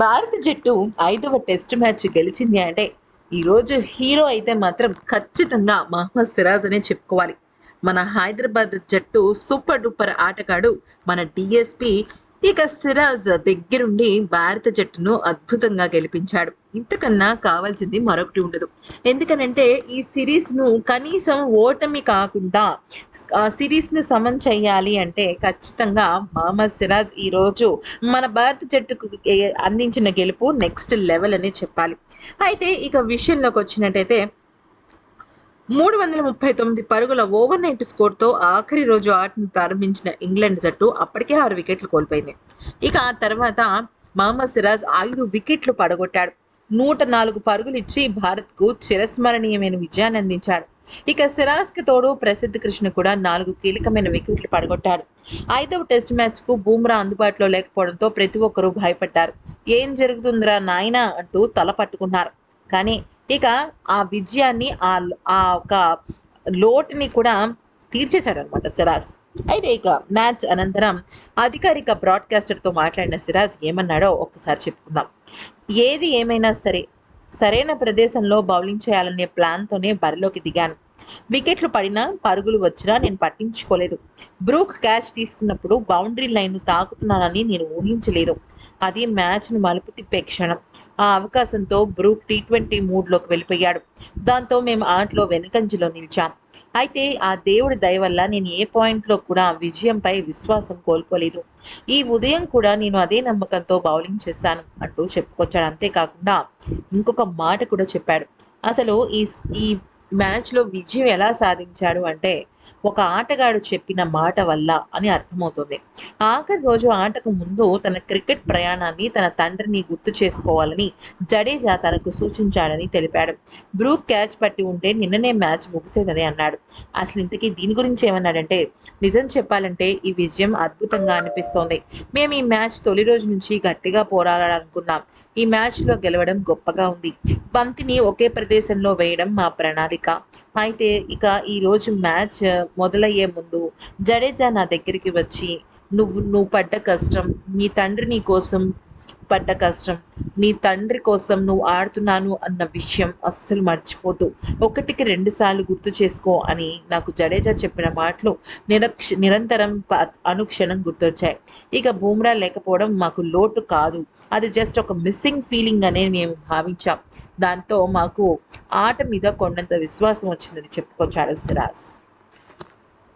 భారత జట్టు 5వ టెస్ట్ మ్యాచ్ గెలిచింది అంటే ఈరోజు హీరో అయితే మాత్రం ఖచ్చితంగా మహమ్మద్ సిరాజ్ అనే చెప్పుకోవాలి. మన హైదరాబాద్ జట్టు సూపర్ డూపర్ ఆటగాడు మన డిఎస్పి. ఇక సిరాజ్ దగ్గరుండి భారత జట్టును అద్భుతంగా గెలిపించాడు. ఇంతకన్నా కావాల్సింది మరొకటి ఉండదు. ఎందుకనంటే ఈ సిరీస్ను కనీసం ఓటమి కాకుండా ఆ సిరీస్ను సమన్ చేయాలి అంటే ఖచ్చితంగా మహమ్మద్ సిరాజ్ ఈరోజు మన భారత జట్టుకు అందించిన గెలుపు నెక్స్ట్ లెవెల్ అని చెప్పాలి. అయితే ఇక విషయంలోకి వచ్చినట్టయితే 339 పరుగుల ఓవర్ నైట్ స్కోర్తో ఆఖరి రోజు ఆటను ప్రారంభించిన ఇంగ్లాండ్ జట్టు అప్పటికే 6 వికెట్లు కోల్పోయింది. ఇక ఆ తర్వాత మహమ్మద్ సిరాజ్ 5 వికెట్లు పడగొట్టాడు. 104 పరుగులు ఇచ్చి భారత్కు చిరస్మరణీయమైన విజయాన్ని అందించాడు. ఇక సిరాజ్కి తోడు ప్రసిద్ధ కృష్ణ కూడా 4 కీలకమైన వికెట్లు పడగొట్టాడు. 5వ టెస్ట్ మ్యాచ్కు బూమ్రా అందుబాటులో లేకపోవడంతో ప్రతి ఒక్కరూ భయపడ్డారు. ఏం జరుగుతుందిరా నాయనా అంటూ తల పట్టుకున్నారు. కానీ ఇక ఆ విజయాన్ని ఆ ఒక లోటుని కూడా తీర్చేశాడు అనమాట సిరాజ్. అయితే ఇక మ్యాచ్ అనంతరం అధికారిక బ్రాడ్కాస్టర్తో మాట్లాడిన సిరాజ్ ఏమన్నాడో ఒక్కసారి చెప్పుకుందాం. ఏది ఏమైనా సరే సరైన ప్రదేశంలో బౌలింగ్ చేయాలనే ప్లాన్తోనే బరిలోకి దిగాను. వికెట్లు పడినా పరుగులు వచ్చినా నేను పట్టించుకోలేదు. బ్రూక్ క్యాచ్ తీసుకున్నప్పుడు బౌండరీ లైన్ తాకుతున్నానని నేను ఊహించలేదు. అది మ్యాచ్ను మలుపు తిప్పే క్షణం. ఆ అవకాశంతో బ్రూక్ టీ20 మూడ్లోకి వెళ్ళిపోయాడు. దాంతో మేము ఆటలో వెనుకంజలో నిలిచాం. అయితే ఆ దేవుడి దయ వల్ల నేను ఏ పాయింట్లో కూడా విజయంపై విశ్వాసం కోల్పోలేదు. ఈ ఉదయం కూడా నేను అదే నమ్మకంతో బౌలింగ్ చేశాను అంటూ చెప్పుకొచ్చాడు. అంతేకాకుండా ఇంకొక మాట కూడా చెప్పాడు. అసలు ఈ ఈ మ్యాచ్లో విజయం ఎలా సాధించాడు అంటే ఒక ఆటగాడు చెప్పిన మాట వల్ల అని అర్థమవుతుంది. ఆఖరి రోజు ఆటకు ముందు తన క్రికెట్ ప్రయాణాన్ని తన తండ్రిని గుర్తు చేసుకోవాలని జడేజా తనకు సూచించాడని తెలిపాడు. బ్రూక్ క్యాచ్ పట్టి ఉంటే నిన్ననే మ్యాచ్ ముగిసేదని అన్నాడు. అసలు ఇంతకీ దీని గురించి ఏమన్నాడంటే, నిజం చెప్పాలంటే ఈ విజయం అద్భుతంగా అనిపిస్తోంది. మేము ఈ మ్యాచ్ తొలి రోజు నుంచి గట్టిగా పోరాడాలనుకున్నాం. ఈ మ్యాచ్లో గెలవడం గొప్పగా ఉంది. బంతిని ఒకే ప్రదేశంలో వేయడం మా ప్రణాళిక. అయితే ఇక ఈరోజు మ్యాచ్ మొదలయ్యే ముందు జడేజా నా దగ్గరికి వచ్చి నువ్వు పడ్డ కష్టం, నీ తండ్రి నీ కోసం పడ్డ కష్టం, నీ తండ్రి కోసం నువ్వు ఆడుతున్నాను అన్న విషయం అస్సలు మర్చిపోతూ 1కి 2 సార్లు గుర్తు చేసుకో అని నాకు జడేజా చెప్పిన మాటలు నిరంతరం అనుక్షణం గుర్తొచ్చాయి. ఇక బూమ్రా లేకపోవడం మాకు లోటు కాదు, అది జస్ట్ ఒక మిస్సింగ్ ఫీలింగ్ అనేది మేము భావించాం. దాంతో మాకు ఆట మీద కొండంత విశ్వాసం వచ్చిందని చెప్పుకొచ్చాడు సిరాజ్.